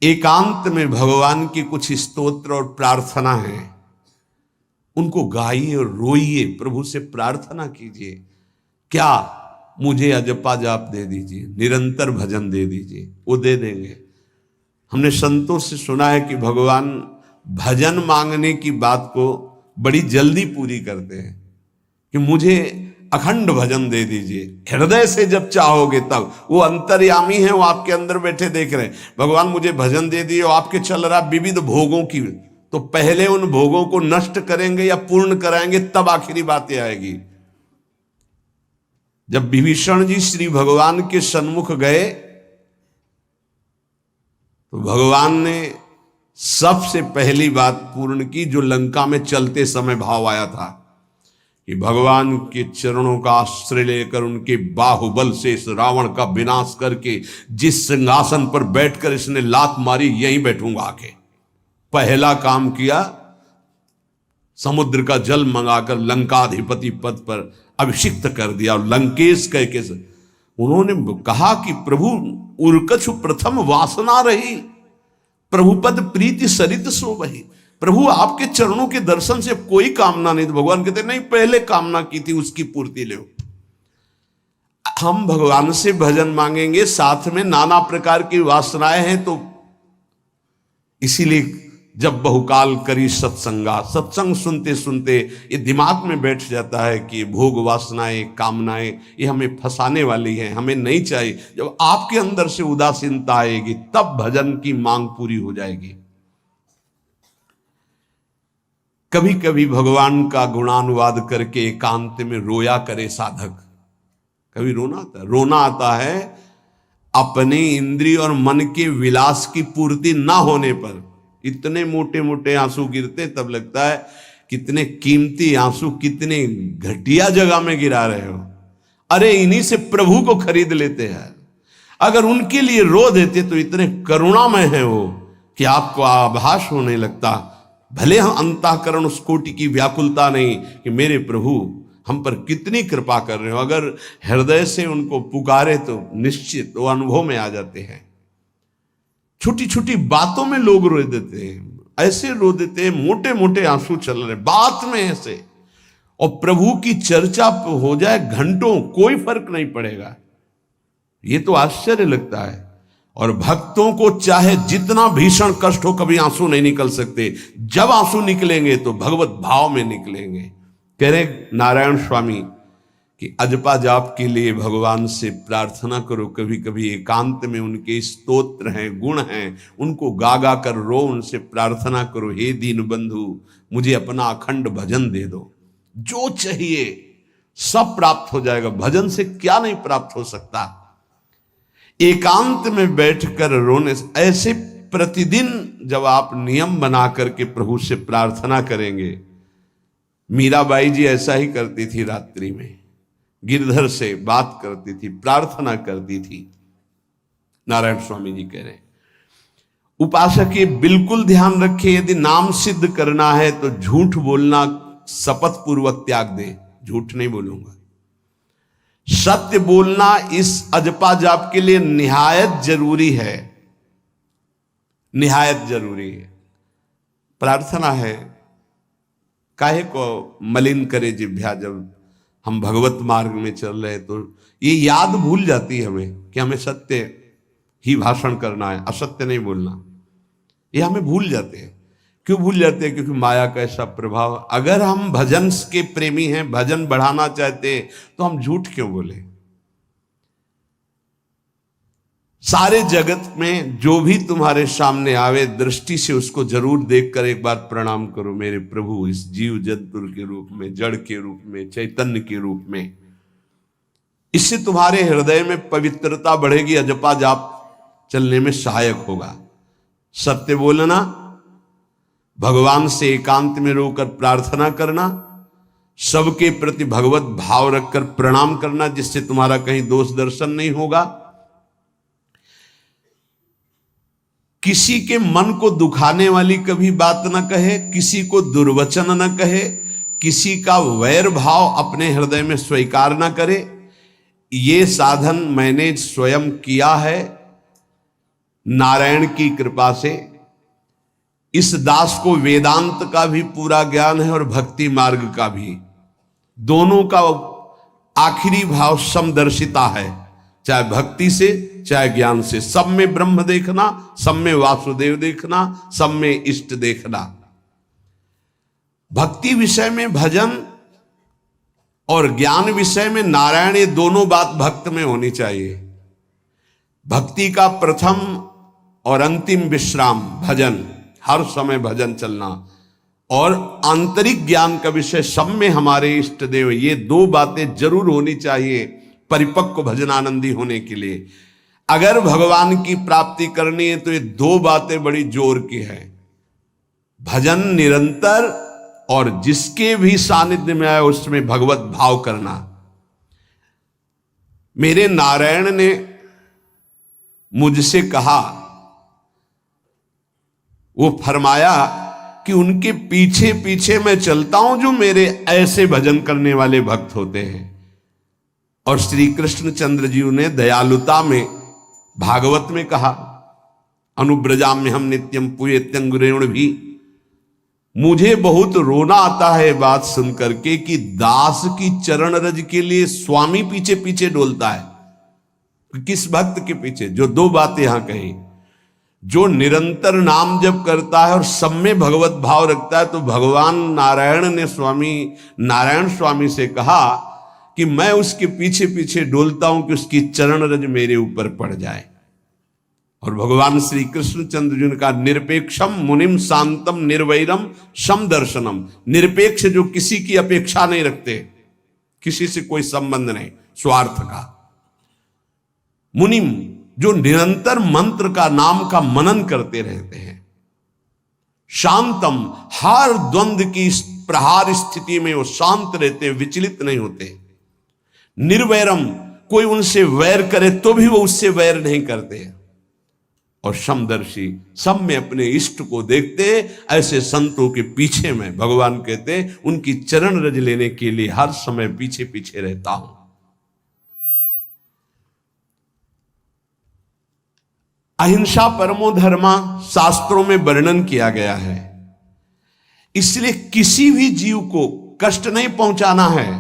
एकांत में भगवान की कुछ स्तोत्र और प्रार्थना है, उनको गाइए और रोइए, प्रभु से प्रार्थना कीजिए। क्या मुझे अजपा जाप दे दीजिए, निरंतर भजन दे दीजिए, वो दे देंगे। हमने संतों से सुना है कि भगवान भजन मांगने की बात को बड़ी जल्दी पूरी करते हैं कि मुझे अखंड भजन दे दीजिए, हृदय से जब चाहोगे तब। वो अंतर्यामी है, वो आपके अंदर बैठे देख रहे हैं। भगवान मुझे भजन दे दिए, और आपके चल रहा विविध भोगों की, तो पहले उन भोगों को नष्ट करेंगे या पूर्ण कराएंगे, तब आखिरी बातें आएगी। जब विभीषण जी श्री भगवान के सन्मुख गए तो भगवान ने सबसे पहली बात पूर्ण की, जो लंका में चलते समय भाव आया था कि भगवान के चरणों का आश्रय लेकर उनके बाहुबल से इस रावण का विनाश करके जिस सिंहासन पर बैठकर इसने लात मारी, यहीं बैठूंगा आके। पहला काम किया, समुद्र का जल मंगाकर लंकाधिपति पद पर अभिषिक्त कर दिया। लंकेश कह के उन्होंने कहा कि प्रभु उर्कछु प्रथम वासना रही, प्रभुपद प्रीति सरित सो बही। प्रभु आपके चरणों के दर्शन से कोई कामना नहीं। तो भगवान कहते नहीं, पहले कामना की थी उसकी पूर्ति ले। हम भगवान से भजन मांगेंगे, साथ में नाना प्रकार की वासनाएं हैं, तो इसीलिए जब बहुकाल करी सत्संगा, सत्संग सुनते सुनते ये दिमाग में बैठ जाता है कि भोग वासनाएं कामनाएं ये हमें फंसाने वाली हैं, हमें नहीं चाहिए। जब आपके अंदर से उदासीनता आएगी तब भजन की मांग पूरी हो जाएगी। कभी कभी भगवान का गुणानुवाद करके एकांत में रोया करे साधक। कभी रोना आता है अपने इंद्रिय और मन के विलास की पूर्ति ना होने पर। इतने मोटे मोटे आंसू गिरते, तब लगता है कितने कीमती आंसू कितने घटिया जगह में गिरा रहे हो। अरे इन्हीं से प्रभु को खरीद लेते हैं। अगर उनके लिए रो देते तो इतने करुणामय है वो कि आपको आभास होने लगता। भले हम अंतःकरण उस कोटि की व्याकुलता नहीं कि मेरे प्रभु हम पर कितनी कृपा कर रहे हो, अगर हृदय से उनको पुकारे तो निश्चित वो अनुभव में आ जाते हैं। छोटी छोटी बातों में लोग रो देते हैं, ऐसे रो देते हैं, मोटे मोटे आंसू चल रहे बात में ऐसे, और प्रभु की चर्चा हो जाए घंटों, कोई फर्क नहीं पड़ेगा। ये तो आश्चर्य लगता है। और भक्तों को चाहे जितना भीषण कष्ट हो, कभी आंसू नहीं निकल सकते। जब आंसू निकलेंगे तो भगवत भाव में निकलेंगे। कह रहे नारायण स्वामी कि अजपा जाप के लिए भगवान से प्रार्थना करो। कभी कभी एकांत में उनके स्तोत्र हैं, गुण हैं, उनको गा गा कर रो, उनसे प्रार्थना करो, हे दीन बंधु मुझे अपना अखंड भजन दे दो। जो चाहिए सब प्राप्त हो जाएगा। भजन से क्या नहीं प्राप्त हो सकता। एकांत में बैठकर रोने से, ऐसे प्रतिदिन जब आप नियम बना करके प्रभु से प्रार्थना करेंगे। मीराबाई जी ऐसा ही करती थी, रात्रि में गिरधर से बात करती थी, प्रार्थना करती थी। नारायण स्वामी जी कह रहे हैं उपासक ये बिल्कुल ध्यान रखे, यदि नाम सिद्ध करना है तो झूठ बोलना शपथ पूर्वक त्याग दे। झूठ नहीं बोलूंगा, सत्य बोलना इस अजपा जाप के लिए निहायत जरूरी है, निहायत जरूरी है। प्रार्थना है, काहे को मलिन करे जिह्वा। जब हम भगवत मार्ग में चल रहे तो ये याद भूल जाती है हमें कि हमें सत्य ही भाषण करना है, असत्य नहीं बोलना। ये हमें भूल जाते हैं। क्यों भूल जाते हैं? क्योंकि माया का ऐसा प्रभाव। अगर हम भजन के प्रेमी हैं, भजन बढ़ाना चाहते हैं, तो हम झूठ क्यों बोले? सारे जगत में जो भी तुम्हारे सामने आवे, दृष्टि से उसको जरूर देखकर एक बार प्रणाम करो। मेरे प्रभु इस जीव जंतु के रूप में, जड़ के रूप में, चैतन्य के रूप में। इससे तुम्हारे हृदय में पवित्रता बढ़ेगी, अजपा जाप चलने में सहायक होगा। सत्य बोलना, भगवान से एकांत में रोकर प्रार्थना करना, सबके प्रति भगवत भाव रखकर प्रणाम करना, जिससे तुम्हारा कहीं दोष दर्शन नहीं होगा। किसी के मन को दुखाने वाली कभी बात न कहे, किसी को दुर्वचन न कहे, किसी का वैर भाव अपने हृदय में स्वीकार न करे। ये साधन मैंने स्वयं किया है। नारायण की कृपा से इस दास को वेदांत का भी पूरा ज्ञान है और भक्ति मार्ग का भी, दोनों का आखिरी भाव समदर्शिता है, चाहे भक्ति से चाहे ज्ञान से। सब में ब्रह्म देखना, सब में वासुदेव देखना, सब में इष्ट देखना। भक्ति विषय में भजन और ज्ञान विषय में नारायण, ये दोनों बात भक्त में होनी चाहिए। भक्ति का प्रथम और अंतिम विश्राम भजन, हर समय भजन चलना, और आंतरिक ज्ञान का विषय सब में हमारे इष्ट देव। ये दो बातें जरूर होनी चाहिए परिपक्व भजनानंदी होने के लिए। अगर भगवान की प्राप्ति करनी है तो ये दो बातें बड़ी जोर की है, भजन निरंतर और जिसके भी सानिध्य में आए उसमें भगवत भाव करना। मेरे नारायण ने मुझसे कहा, वो फरमाया कि उनके पीछे पीछे मैं चलता हूं जो मेरे ऐसे भजन करने वाले भक्त होते हैं। और श्री कृष्णचंद्र जी ने दयालुता में भागवत में कहा, अनुब्रजाम्य हम नित्यम पूयत्यंगुरेण भी। मुझे बहुत रोना आता है बात सुनकर के कि दास की चरण रज के लिए स्वामी पीछे पीछे डोलता है। किस भक्त के पीछे? जो दो बातें यहां कही, जो निरंतर नाम जप करता है और सब में भगवत भाव रखता है, तो भगवान नारायण ने नारायण स्वामी से कहा कि मैं उसके पीछे पीछे डोलता हूं कि उसकी चरण रज मेरे ऊपर पड़ जाए। और भगवान श्री कृष्णचंद्र जी ने कहा, निरपेक्षम मुनिम शांतम निर्वैरम सम दर्शनम। निरपेक्ष जो किसी की अपेक्षा नहीं रखते, किसी से कोई संबंध नहीं स्वार्थ का। मुनिम जो निरंतर मंत्र का नाम का मनन करते रहते हैं। शांतम हर द्वंद्व की प्रहार स्थिति में वो शांत रहते, विचलित नहीं होते। निर्वैरम कोई उनसे वैर करे तो भी वो उससे वैर नहीं करते। और समदर्शी सब में अपने इष्ट को देखते। ऐसे संतों के पीछे में भगवान कहते उनकी चरण रज लेने के लिए हर समय पीछे पीछे रहता हूं। अहिंसा परमो धर्मा शास्त्रों में वर्णन किया गया है, इसलिए किसी भी जीव को कष्ट नहीं पहुंचाना है।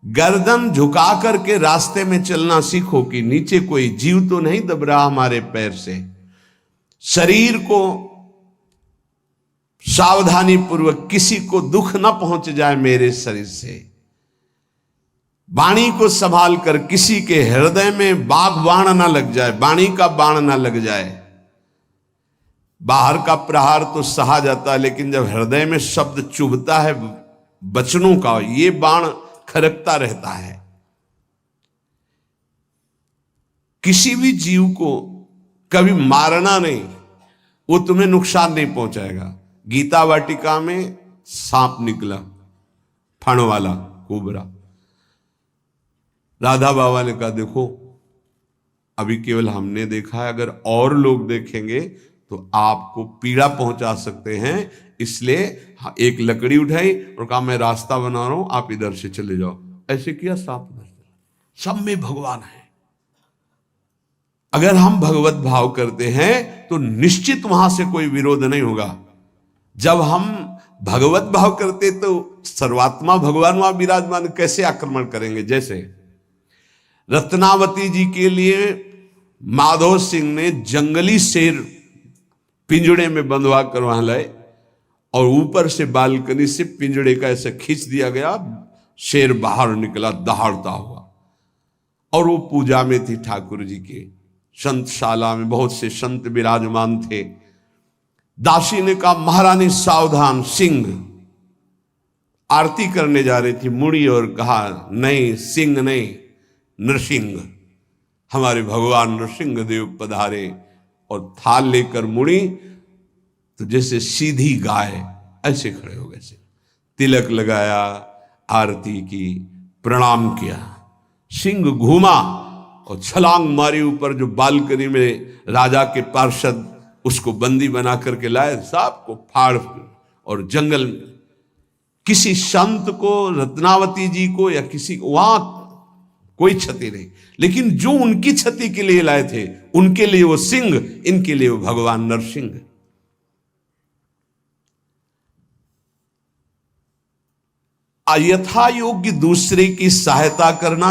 गर्दन झुका करके रास्ते में चलना सीखो कि नीचे कोई जीव तो नहीं दब रहा हमारे पैर से। शरीर को सावधानी पूर्वक, किसी को दुख ना पहुंच जाए मेरे शरीर से। वाणी को संभाल कर, किसी के हृदय में बाघ बाण ना लग जाए, वाणी का बाण ना लग जाए। बाहर का प्रहार तो सहा जाता है, लेकिन जब हृदय में शब्द चुभता है वचनों का, ये बाण खरकता रहता है। किसी भी जीव को कभी मारना नहीं, वो तुम्हें नुकसान नहीं पहुंचाएगा। गीता वाटिका में सांप निकला, फण वाला कोबरा। राधा बाबा ने कहा, देखो अभी केवल हमने देखा है, अगर और लोग देखेंगे तो आपको पीड़ा पहुंचा सकते हैं, इसलिए एक लकड़ी उठाई और कहा मैं रास्ता बना रहा हूं, आप इधर से चले जाओ। ऐसे किया, सांप उधर चला। सब में भगवान है। अगर हम भगवत भाव करते हैं तो निश्चित वहां से कोई विरोध नहीं होगा। जब हम भगवत भाव करते तो सर्वात्मा भगवान वहां विराजमान, कैसे आक्रमण करेंगे? जैसे रत्नावती जी के लिए माधव सिंह ने जंगली शेर पिंजड़े में बंधवा कर वहां लाए, और ऊपर से बालकनी से पिंजड़े का ऐसे खींच दिया गया, शेर बाहर निकला दहाड़ता हुआ। और वो पूजा में थी ठाकुर जी के। संतशाला में बहुत से संत विराजमान थे। दासी ने कहा, महारानी सावधान, सिंह आरती करने जा रही थी, मुड़ी और कहा, नहीं सिंह नहीं, नृसिंह, हमारे भगवान नृसिंह देव पधारे। और थाल लेकर मुड़ी तो जैसे सीधी गाय ऐसे खड़े हो गए। तिलक लगाया, आरती की, प्रणाम किया। सिंह घूमा और छलांग मारी ऊपर, जो बालकनी में राजा के पार्षद उसको बंदी बना करके लाए, सांप को फाड़। और जंगल किसी संत को, रत्नावती जी को या किसी को वहां कोई क्षति नहीं। लेकिन जो उनकी क्षति के लिए लाए थे, उनके लिए वो सिंह, इनके लिए वो भगवान नरसिंह। यथा योग्य दूसरे की सहायता करना,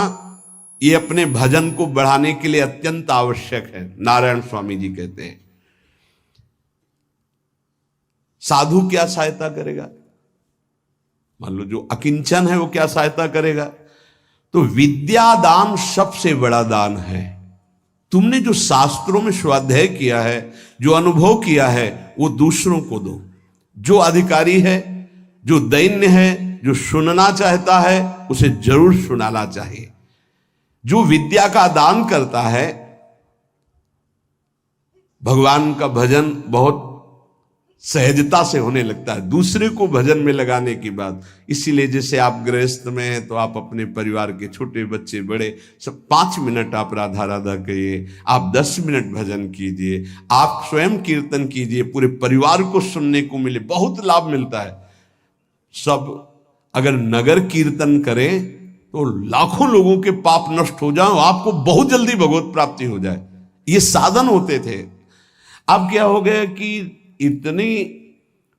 ये अपने भजन को बढ़ाने के लिए अत्यंत आवश्यक है। नारायण स्वामी जी कहते हैं, साधु क्या सहायता करेगा? मान लो जो अकिंचन है वो क्या सहायता करेगा? तो विद्या दान सबसे बड़ा दान है। तुमने जो शास्त्रों में स्वाध्याय किया है, जो अनुभव किया है, वो दूसरों को दो। जो अधिकारी है, जो दैन्य है, जो सुनना चाहता है, उसे जरूर सुनाना चाहिए। जो विद्या का दान करता है, भगवान का भजन बहुत सहजता से होने लगता है, दूसरे को भजन में लगाने की बात। इसीलिए जैसे आप गृहस्थ में हैं तो आप अपने परिवार के छोटे बच्चे बड़े सब 5 मिनट आप राधा राधा कहिए, आप 10 मिनट भजन कीजिए, आप स्वयं कीर्तन कीजिए, पूरे परिवार को सुनने को मिले, बहुत लाभ मिलता है। सब अगर नगर कीर्तन करें तो लाखों लोगों के पाप नष्ट हो जाए, आपको बहुत जल्दी भगवत प्राप्ति हो जाए। ये साधन होते थे। अब क्या हो गया कि इतनी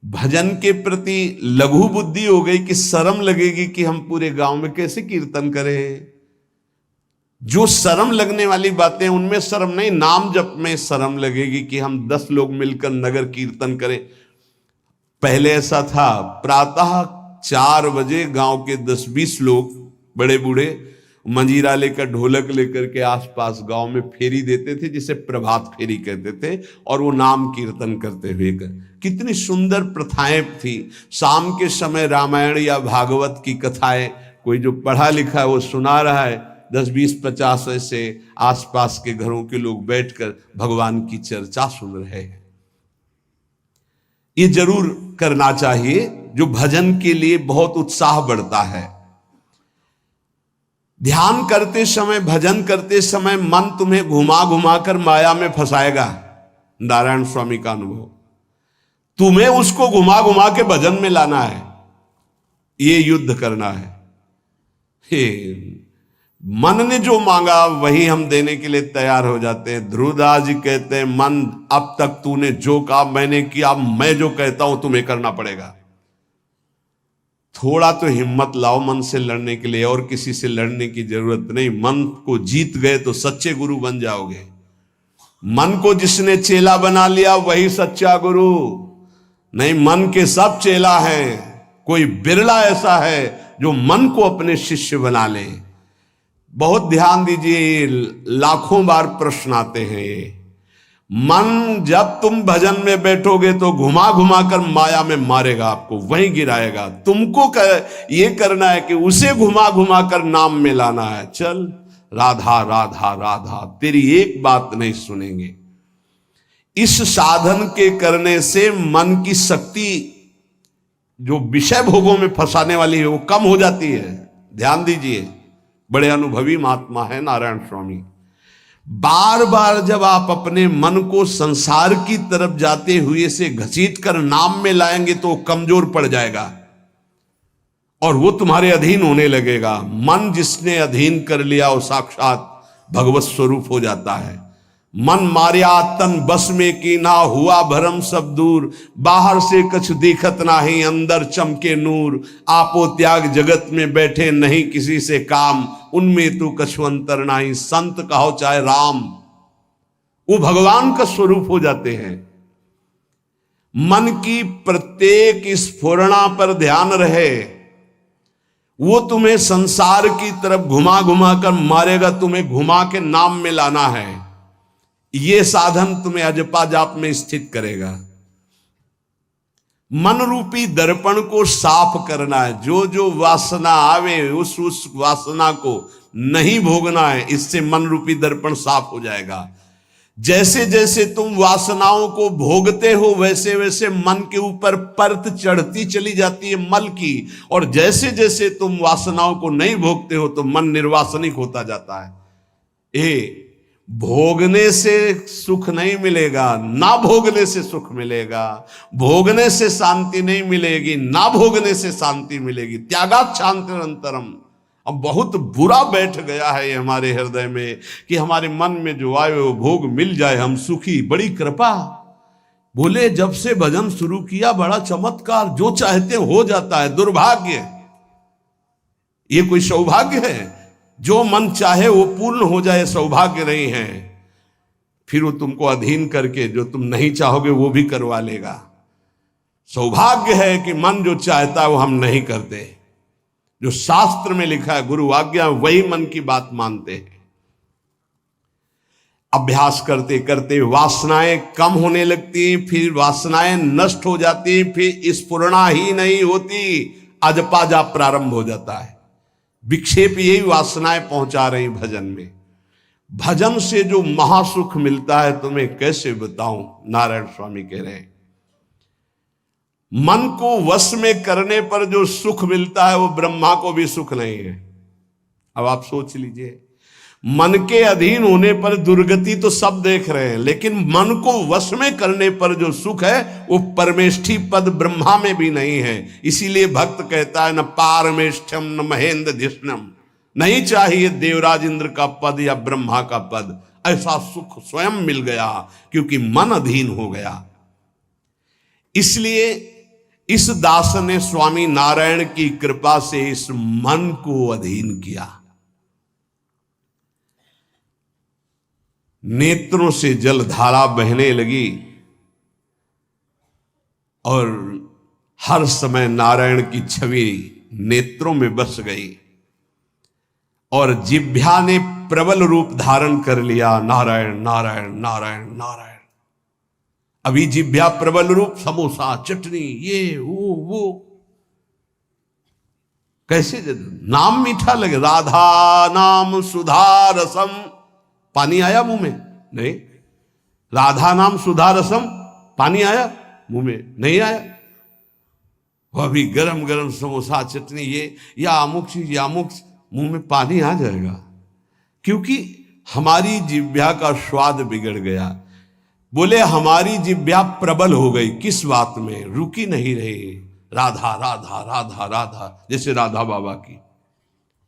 भजन के प्रति लघु बुद्धि हो गई कि शर्म लगेगी कि हम पूरे गांव में कैसे कीर्तन करें। जो शर्म लगने वाली बातें, उनमें शर्म नहीं, नाम जप में शर्म लगेगी कि हम 10 लोग मिलकर नगर कीर्तन करें। पहले ऐसा था, प्रातः 4 बजे गांव के 10-20 लोग बड़े बूढ़े मंजीरा लेकर, ढोलक लेकर के आसपास गांव में फेरी देते थे, जिसे प्रभात फेरी कहते थे, और वो नाम कीर्तन करते हुए कितनी सुंदर प्रथाएं थी। शाम के समय रामायण या भागवत की कथाएं कोई जो पढ़ा लिखा है वो सुना रहा है, 10-20-50 ऐसे आसपास के घरों के लोग बैठकर भगवान की चर्चा सुन रहे हैं। ये जरूर करना चाहिए, जो भजन के लिए बहुत उत्साह बढ़ता है। ध्यान करते समय, भजन करते समय मन तुम्हें घुमा घुमा कर माया में फंसाएगा। नारायण स्वामी का अनुभव, तुम्हें उसको घुमा घुमा के भजन में लाना है, ये युद्ध करना है। मन ने जो मांगा वही हम देने के लिए तैयार हो जाते हैं। ध्रुवदास जी कहते हैं, मन अब तक तूने जो कहा मैंने किया, मैं जो कहता हूं तुम्हें करना पड़ेगा। थोड़ा तो हिम्मत लाओ मन से लड़ने के लिए, और किसी से लड़ने की जरूरत नहीं। मन को जीत गए तो सच्चे गुरु बन जाओगे। मन को जिसने चेला बना लिया वही सच्चा गुरु नहीं। मन के सब चेला हैं, कोई बिरला ऐसा है जो मन को अपने शिष्य बना ले। बहुत ध्यान दीजिए, लाखों बार प्रश्न आते हैं ये। मन जब तुम भजन में बैठोगे तो घुमा घुमा कर माया में मारेगा, आपको वहीं गिराएगा। तुमको ये करना है कि उसे घुमा घुमा कर नाम में लाना है। चल राधा राधा राधा, तेरी एक बात नहीं सुनेंगे। इस साधन के करने से मन की शक्ति जो विषय भोगों में फंसाने वाली है वो कम हो जाती है। ध्यान दीजिए, बड़े अनुभवी महात्मा है नारायण स्वामी। बार बार जब आप अपने मन को संसार की तरफ जाते हुए से घसीट कर नाम में लाएंगे तो कमजोर पड़ जाएगा और वो तुम्हारे अधीन होने लगेगा। मन जिसने अधीन कर लिया वो साक्षात भगवत स्वरूप हो जाता है। मन मारिया तन बस में की ना, हुआ भरम सब दूर। बाहर से कछ दिखत नाही, अंदर चमके नूर। आपो त्याग जगत में बैठे नहीं किसी से काम, उनमें तू कछु अंतर नाही, संत कहो चाहे राम। वो भगवान का स्वरूप हो जाते हैं। मन की प्रत्येक स्फुरणा पर ध्यान रहे, वो तुम्हें संसार की तरफ घुमा घुमा कर मारेगा, तुम्हें घुमा के नाम में लाना है। ये साधन तुम्हें अजपा जाप में स्थित करेगा। मन रूपी दर्पण को साफ करना है। जो जो वासना आवे उस वासना को नहीं भोगना है, इससे मन रूपी दर्पण साफ हो जाएगा। जैसे जैसे तुम वासनाओं को भोगते हो वैसे वैसे मन के ऊपर परत चढ़ती चली जाती है मल की, और जैसे जैसे तुम वासनाओं को नहीं भोगते हो तो मन निर्वासनिक होता जाता है। भोगने से सुख नहीं मिलेगा, ना भोगने से सुख मिलेगा। भोगने से शांति नहीं मिलेगी, ना भोगने से शांति मिलेगी। त्यागात् शांतिरंतरम, अब बहुत बुरा बैठ गया है ये हमारे हृदय में कि हमारे मन में जो आए वो भोग मिल जाए, हम सुखी, बड़ी कृपा। बोले जब से भजन शुरू किया बड़ा चमत्कार, जो चाहते हो जाता है। दुर्भाग्य, ये कोई सौभाग्य है? जो मन चाहे वो पूर्ण हो जाए, सौभाग्य नहीं है। फिर वो तुमको अधीन करके जो तुम नहीं चाहोगे वो भी करवा लेगा। सौभाग्य है कि मन जो चाहता है वो हम नहीं करते। जो शास्त्र में लिखा है, गुरु आज्ञा, वही मन की बात मानते हैं। अभ्यास करते करते वासनाएं कम होने लगती, फिर वासनाएं नष्ट हो जाती, फिर स्फुरणा ही नहीं होती, अजपाजा प्रारंभ हो जाता है। विक्षेप यही वासनाएं पहुंचा रही भजन में। भजन से जो महासुख मिलता है तुम्हें कैसे बताऊं, नारायण स्वामी कह रहे हैं। मन को वश में करने पर जो सुख मिलता है वो ब्रह्मा को भी सुख नहीं है। अब आप सोच लीजिए, मन के अधीन होने पर दुर्गति तो सब देख रहे हैं, लेकिन मन को वश में करने पर जो सुख है वो परमेष्ठी पद ब्रह्मा में भी नहीं है। इसीलिए भक्त कहता है, न पारमेष्ठम न महेंद्र धिष्णम, नहीं चाहिए देवराज इंद्र का पद या ब्रह्मा का पद। ऐसा सुख स्वयं मिल गया क्योंकि मन अधीन हो गया। इसलिए इस दास ने स्वामी नारायण की कृपा से इस मन को अधीन किया। नेत्रों से जलधारा बहने लगी और हर समय नारायण की छवि नेत्रों में बस गई और जिह्वा ने प्रबल रूप धारण कर लिया, नारायण नारायण नारायण नारायण। अभी जिह्वा प्रबल रूप, समोसा, चटनी, ये वो कैसे नाम मीठा लगे। राधा नाम सुधा रसम, पानी आया मुंह में? नहीं। राधा नाम सुधा रसम, पानी आया मुंह में? नहीं आया। वह भी गरम गरम समोसा, चटनी, ये या अमुक चीज या अमुक, मुंह में पानी आ जाएगा क्योंकि हमारी जिह्वा का स्वाद बिगड़ गया। बोले हमारी जिह्वा प्रबल हो गई, किस बात में? रुकी नहीं रही। राधा राधा राधा राधा, जैसे राधा बाबा की।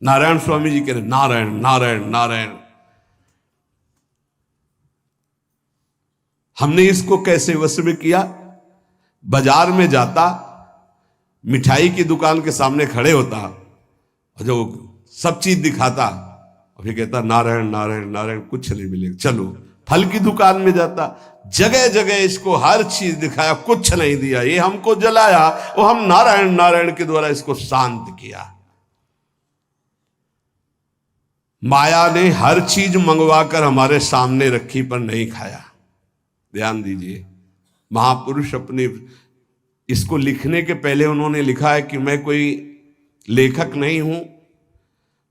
नारायण स्वामी जी कह रहे नारायण नारायण नारायण। हमने इसको कैसे वश में किया? बाजार में जाता, मिठाई की दुकान के सामने खड़े होता और जो सब चीज दिखाता और फिर कहता नारायण नारायण नारायण, कुछ नहीं मिलेगा। चलो फल की दुकान में जाता, जगह जगह इसको हर चीज दिखाया, कुछ नहीं दिया। ये हमको जलाया, वो हम नारायण नारायण के द्वारा इसको शांत किया। माया ने हर चीज मंगवाकर हमारे सामने रखी पर नहीं खाया। ध्यान दीजिए, महापुरुष अपने इसको लिखने के पहले उन्होंने लिखा है कि मैं कोई लेखक नहीं हूं,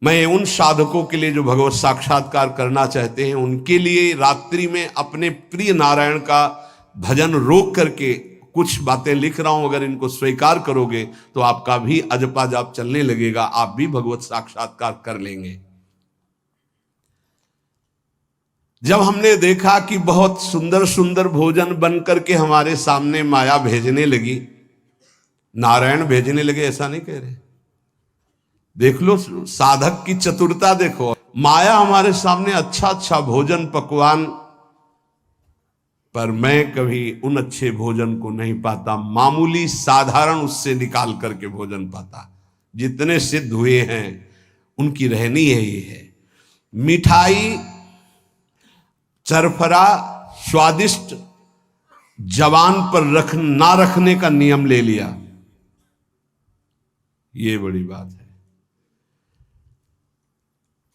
मैं उन साधकों के लिए जो भगवत साक्षात्कार करना चाहते हैं उनके लिए रात्रि में अपने प्रिय नारायण का भजन रोक करके कुछ बातें लिख रहा हूं। अगर इनको स्वीकार करोगे तो आपका भी अजपा जाप चलने लगेगा, आप भी भगवत साक्षात्कार कर लेंगे। जब हमने देखा कि बहुत सुंदर सुंदर भोजन बन करके हमारे सामने माया भेजने लगी, नारायण भेजने लगे, ऐसा नहीं कह रहे। देख लो साधक की चतुरता देखो। माया हमारे सामने अच्छा अच्छा भोजन पकवान, पर मैं कभी उन अच्छे भोजन को नहीं पाता, मामूली साधारण उससे निकाल करके भोजन पाता। जितने सिद्ध हुए हैं उनकी रहनी है ये है। मिठाई, चरफरा, स्वादिष्ट जवान पर ना रखने का नियम ले लिया, ये बड़ी बात है।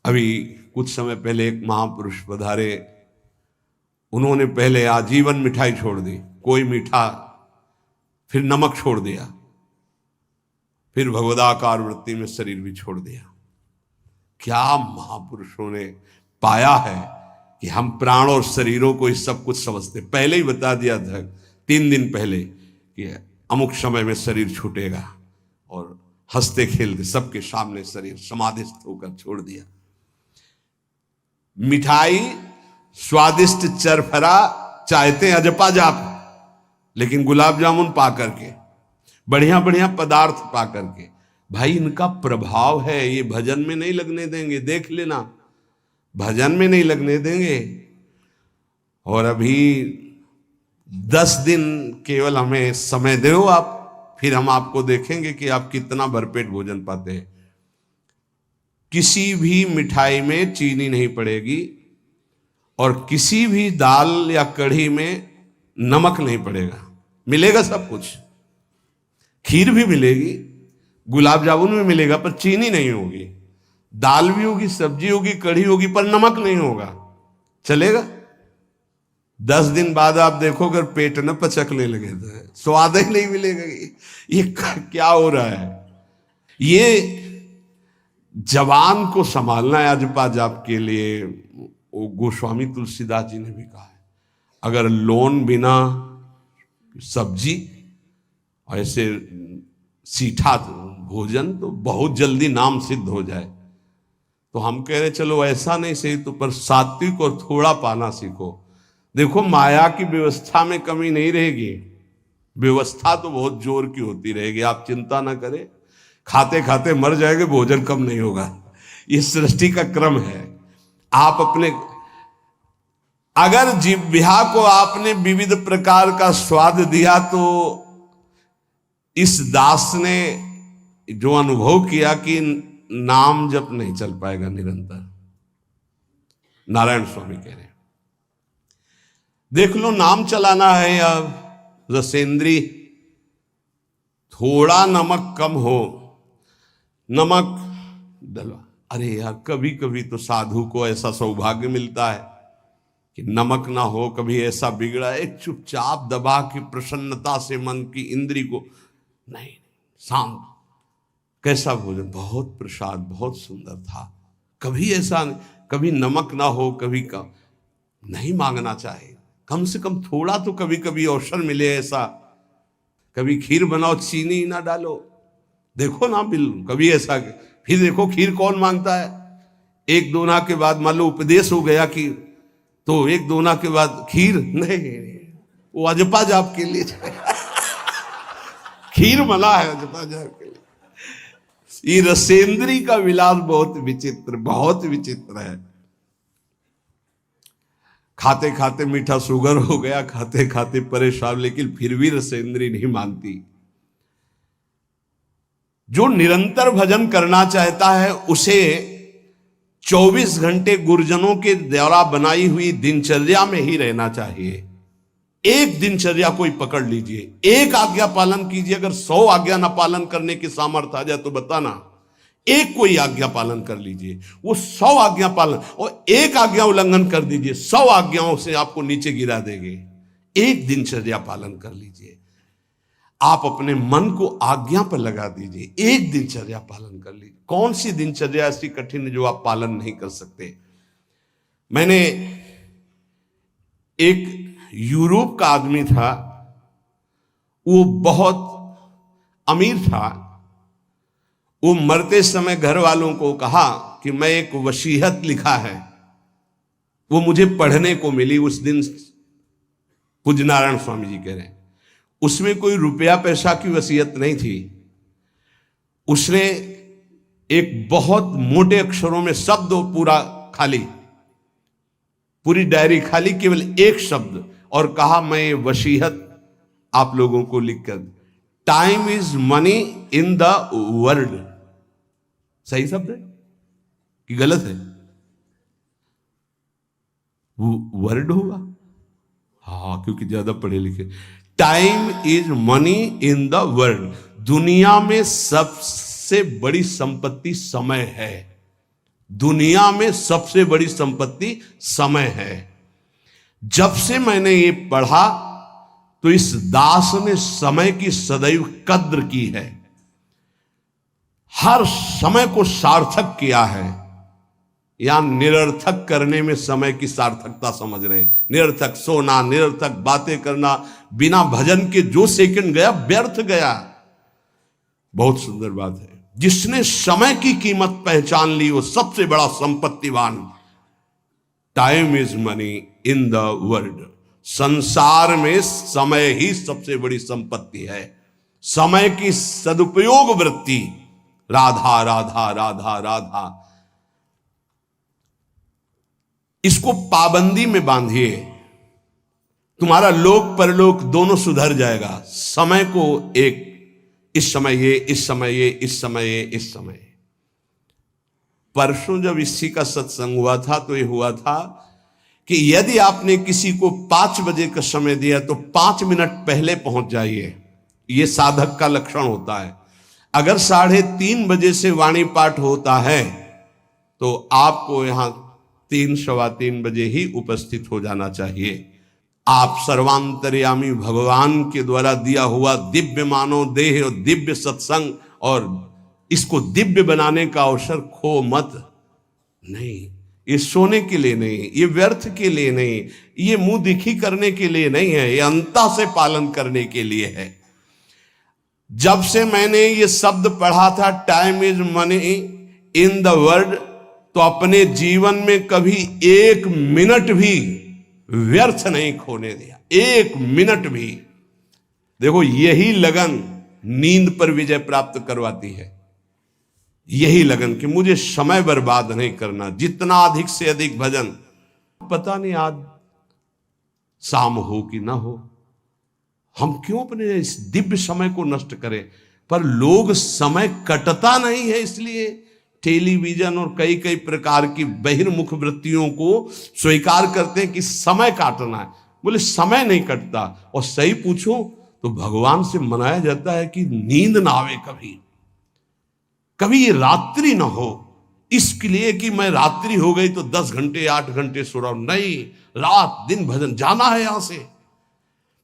अभी कुछ समय पहले एक महापुरुष पधारे, उन्होंने पहले आजीवन मिठाई छोड़ दी, कोई मीठा, फिर नमक छोड़ दिया, फिर भगवदाकार वृत्ति में शरीर भी छोड़ दिया। क्या महापुरुषों ने पाया है कि हम प्राण और शरीरों को इस सब कुछ समझते। पहले ही बता दिया था 3 दिन पहले कि अमुक समय में शरीर छूटेगा, और हंसते खेलते सबके सामने शरीर समाधिस्थ होकर छोड़ दिया। मिठाई, स्वादिष्ट चरफरा चाहते अजपा जाप, लेकिन गुलाब जामुन पा करके, बढ़िया बढ़िया पदार्थ पा करके, भाई इनका प्रभाव है, ये भजन में नहीं लगने देंगे, देख लेना, भजन में नहीं लगने देंगे। और अभी 10 दिन केवल हमें समय दो आप, फिर हम आपको देखेंगे कि आप कितना भरपेट भोजन पाते हैं। किसी भी मिठाई में चीनी नहीं पड़ेगी और किसी भी दाल या कढ़ी में नमक नहीं पड़ेगा, मिलेगा सब कुछ। खीर भी मिलेगी, गुलाब जामुन भी मिलेगा, पर चीनी नहीं होगी। दाल भी होगी, सब्जी होगी, कढ़ी होगी, पर नमक नहीं होगा, चलेगा। 10 दिन बाद आप देखो अगर पेट न पचकने लगे तो स्वाद ही नहीं मिलेगा। ये क्या हो रहा है? ये जवान को संभालना है अजपा जाप के लिए। वो गोस्वामी तुलसीदास जी ने भी कहा है, अगर लोन बिना सब्जी ऐसे सीठा भोजन तो बहुत जल्दी नाम सिद्ध हो जाए। तो हम कह रहे चलो ऐसा नहीं सही तो पर सात्विक और थोड़ा पाना सीखो। देखो माया की व्यवस्था में कमी नहीं रहेगी, व्यवस्था तो बहुत जोर की होती रहेगी, आप चिंता ना करें। खाते खाते मर जाएंगे, भोजन कम नहीं होगा, ये सृष्टि का क्रम है। आप अपने अगर जिह्वा को आपने विविध प्रकार का स्वाद दिया तो इस दास ने जो अनुभव किया कि नाम जप नहीं चल पाएगा निरंतर। नारायण स्वामी कह रहे हैं देख लो, नाम चलाना है या रसेंद्री, थोड़ा नमक कम हो, नमक डलवा। अरे यार कभी कभी तो साधु को ऐसा सौभाग्य मिलता है कि नमक ना हो, कभी ऐसा बिगड़ा है चुपचाप दबा के प्रसन्नता से मन की इंद्री को नहीं, शांत, कैसा भोजन, बहुत प्रसाद, बहुत सुंदर था। कभी ऐसा नहीं, कभी नमक ना हो, कभी कम नहीं मांगना चाहिए, कम से कम थोड़ा तो कभी कभी अवसर मिले ऐसा। कभी खीर बनाओ चीनी ना डालो, देखो ना बिल कभी ऐसा। फिर देखो खीर कौन मांगता है? एक दोना के बाद मान लो उपदेश हो गया कि तो एक दोना के बाद खीर नहीं, वो अजपा जाप के लिए खीर मना है अजपा जाप के लिए। ये रसेंद्री का विलास बहुत विचित्र, बहुत विचित्र है। खाते खाते मीठा शुगर हो गया, खाते खाते परेशान, लेकिन फिर भी रसेंद्री नहीं मानती। जो निरंतर भजन करना चाहता है उसे 24 घंटे गुरुजनों के द्वारा बनाई हुई दिनचर्या में ही रहना चाहिए। एक दिनचर्या कोई पकड़ लीजिए, एक आज्ञा पालन कीजिए। अगर 100 आज्ञा ना पालन करने की सामर्थ्य आ जाए तो बताना, एक कोई आज्ञा पालन कर लीजिए, वो 100 आज्ञा पालन, और एक आज्ञा उल्लंघन कर दीजिए, 100 आज्ञाओं से आपको नीचे गिरा देंगे। एक दिनचर्या पालन कर लीजिए, आप अपने मन को आज्ञा पर लगा दीजिए, एक दिनचर्या पालन कर लीजिए। कौन सी दिनचर्या ऐसी कठिन है जो आप पालन नहीं कर सकते? मैंने एक यूरोप का आदमी था, वो बहुत अमीर था। वो मरते समय घर वालों को कहा कि मैं एक वसीयत लिखा है, वो मुझे पढ़ने को मिली उस दिन। पूज्य नारायण स्वामी जी कह रहे हैं उसमें कोई रुपया पैसा की वसीयत नहीं थी। उसने एक बहुत मोटे अक्षरों में शब्द पूरा खाली, पूरी डायरी खाली, केवल एक शब्द, और कहा मैं ये वसीयत आप लोगों को लिखकर, time is money in the world. सही शब्द है कि गलत है? वर्ड होगा, हाँ, क्योंकि ज्यादा पढ़े लिखे। Time is money in the world. दुनिया में सबसे बड़ी संपत्ति समय है। दुनिया में सबसे बड़ी संपत्ति समय है। जब से मैंने ये पढ़ा तो इस दास ने समय की सदैव कद्र की है, हर समय को सार्थक किया है। या निरर्थक करने में समय की सार्थकता समझ रहे हैं। निरर्थक सोना, निरर्थक बातें करना, बिना भजन के जो सेकंड गया व्यर्थ गया। बहुत सुंदर बात है, जिसने समय की कीमत पहचान ली वो सबसे बड़ा संपत्तिवान। Time is money in the world. संसार में समय ही सबसे बड़ी संपत्ति है। समय की सदुपयोग वृत्ति राधा राधा राधा राधा। इसको पाबंदी में बांधिए, तुम्हारा लोक परलोक दोनों सुधर जाएगा। समय को एक, इस समय ये, इस समय ये, इस समय ये, इस समय। परसों जब इसी का सत्संग हुआ था तो ये हुआ था कि यदि आपने किसी को 5 बजे का समय दिया तो 5 मिनट पहले पहुंच जाइए। यह साधक का लक्षण होता है। अगर 3:30 बजे से वाणी पाठ होता है तो आपको यहां 3 सवा 3 बजे ही उपस्थित हो जाना चाहिए। आप सर्वांतर्यामी भगवान के द्वारा दिया हुआ दिव्य मानव देह और दिव्य सत्संग और इसको दिव्य बनाने का अवसर खो मत। नहीं, ये सोने के लिए नहीं, ये व्यर्थ के लिए नहीं, ये मुंह दिखी करने के लिए नहीं है, ये अंता से पालन करने के लिए है। जब से मैंने ये शब्द पढ़ा था time is money in the world, तो अपने जीवन में कभी 1 मिनट भी व्यर्थ नहीं खोने दिया, 1 मिनट भी। देखो, यही लगन नींद पर विजय प्राप्त करवाती है। यही लगन कि मुझे समय बर्बाद नहीं करना, जितना अधिक से अधिक भजन। पता नहीं आज शाम हो कि ना हो, हम क्यों अपने इस दिव्य समय को नष्ट करें। पर लोग समय कटता नहीं है इसलिए टेलीविजन और कई कई प्रकार की बहिर्मुख वृत्तियों को स्वीकार करते हैं कि समय काटना है। बोले समय नहीं कटता। और सही पूछो तो भगवान से मनाया जाता है कि नींद ना आवे, कभी ये रात्रि ना हो, इसके लिए कि मैं रात्रि हो गई तो 10 घंटे 8 घंटे सो रहा हूं। नहीं, रात दिन भजन, जाना है यहां से।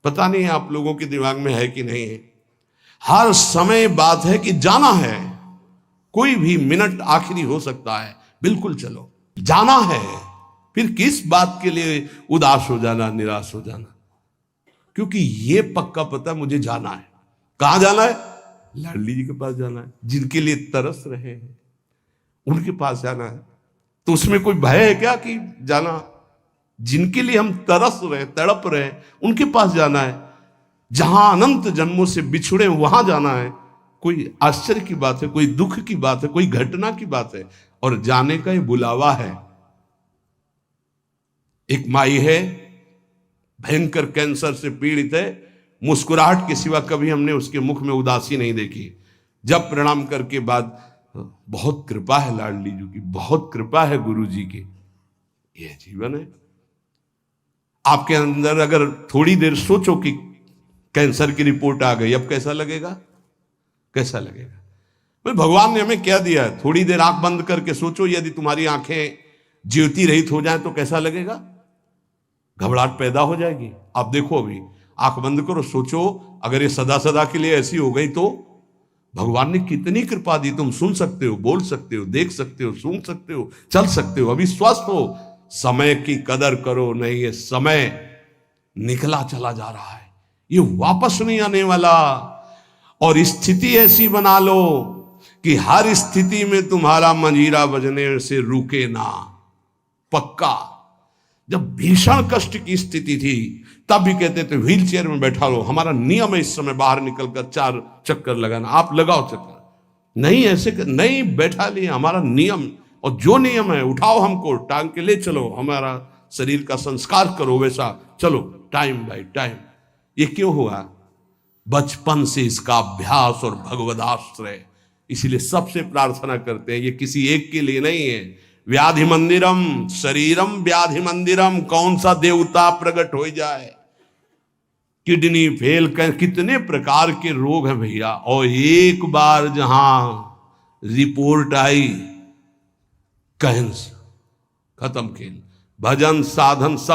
पता नहीं आप लोगों के दिमाग में है कि नहीं है। हर समय बात है कि जाना है, कोई भी मिनट आखिरी हो सकता है, बिल्कुल चलो, जाना है। फिर किस बात के लिए उदास हो जाना, निराश हो जाना, क्योंकि ये पक्का पता मुझे जाना है। कहां जाना है? लाडली जी के पास जाना है, जिनके लिए तरस रहे हैं उनके पास जाना है। तो उसमें कोई भय है क्या कि जाना? जिनके लिए हम तरस रहे, तड़प रहे, उनके पास जाना है। जहां अनंत जन्मों से बिछुड़े वहां जाना है। कोई आश्चर्य की बात है, कोई दुख की बात है, कोई घटना की बात है, और जाने का ये बुलावा है। एक माई है, भयंकर कैंसर से पीड़ित है, मुस्कुराहट के सिवा कभी हमने उसके मुख में उदासी नहीं देखी। जब प्रणाम करके बाद, बहुत कृपा है लाडली जी की, बहुत कृपा है गुरु जी की। यह जीवन है। आपके अंदर अगर थोड़ी देर सोचो कि कैंसर की रिपोर्ट आ गई, अब कैसा लगेगा? कैसा लगेगा? भाई भगवान ने हमें क्या दिया है? थोड़ी देर आंख बंद करके सोचो, यदि तुम्हारी आंखें ज्योति रहित हो जाए तो कैसा लगेगा? घबराहट पैदा हो जाएगी। आप देखो, अभी आंख बंद करो, सोचो अगर ये सदा सदा के लिए ऐसी हो गई तो भगवान ने कितनी कृपा दी। तुम सुन सकते हो, बोल सकते हो, देख सकते हो, सूंघ सकते हो, चल सकते हो, अभी स्वस्थ हो। समय की कदर करो। नहीं, ये समय निकला चला जा रहा है, ये वापस नहीं आने वाला। और स्थिति ऐसी बना लो कि हर स्थिति में तुम्हारा मंजीरा बजने से रुके ना। पक्का। जब भीषण कष्ट की स्थिति थी तब भी कहते थे व्हील चेयर में बैठा लो, हमारा नियम है इस समय बाहर निकलकर 4 चक्कर लगाना, आप लगाओ चक्कर। नहीं, ऐसे नहीं बैठा लिया, हमारा नियम, और जो नियम है उठाओ, हमको टांग के ले चलो, हमारा शरीर का संस्कार करो, वैसा चलो, टाइम बाय टाइम। ये क्यों हुआ? बचपन से इसका अभ्यास और भगवदाश्रय। इसीलिए सबसे प्रार्थना करते हैं, ये किसी एक के लिए नहीं है। व्याधि मंदिरम शरीरम व्याधि मंदिरम, कौन सा देवता प्रकट हो जाए? किडनी फेल, कितने प्रकार के रोग हैं भैया। और एक बार जहां रिपोर्ट आई कैंसर, खत्म खेल। भजन साधन सब